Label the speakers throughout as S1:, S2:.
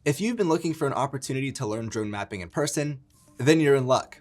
S1: If you've been looking for an opportunity to learn drone mapping in person, then you're in luck.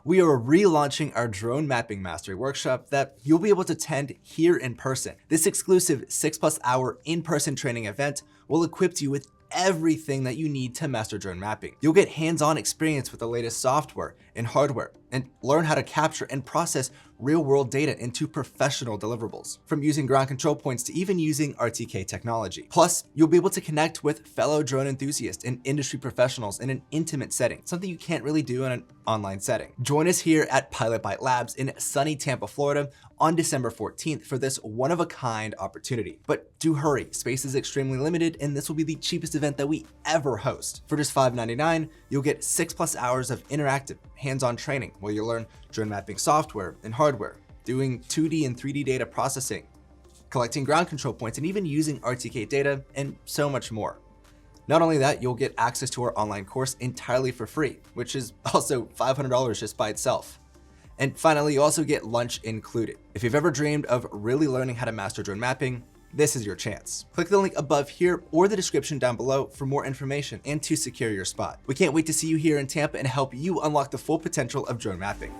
S1: We are relaunching our drone mapping mastery workshop that you'll be able to attend here in person. This exclusive 6+ hour in-person training event will equip you with everything that you need to master drone mapping. You'll get hands-on experience with the latest software and hardware and learn how to capture and process real-world data into professional deliverables, from using ground control points to even using RTK technology. Plus, you'll be able to connect with fellow drone enthusiasts and industry professionals in an intimate setting, something you can't really do in an online setting. Join us here at Pilotbyte Labs in sunny Tampa, Florida on December 14th for this one-of-a-kind opportunity. But do hurry, space is extremely limited and this will be the cheapest event that we ever host. For just $5.99, you'll get 6+ hours of interactive, hands-on training where you'll learn drone mapping software and hardware, doing 2D and 3D data processing, collecting ground control points, and even using RTK data, and so much more. Not only that, you'll get access to our online course entirely for free, which is also $500 just by itself. And finally, you also get lunch included. If you've ever dreamed of really learning how to master drone mapping, this is your chance. Click the link above here or the description down below for more information and to secure your spot. We can't wait to see you here in Tampa and help you unlock the full potential of drone mapping.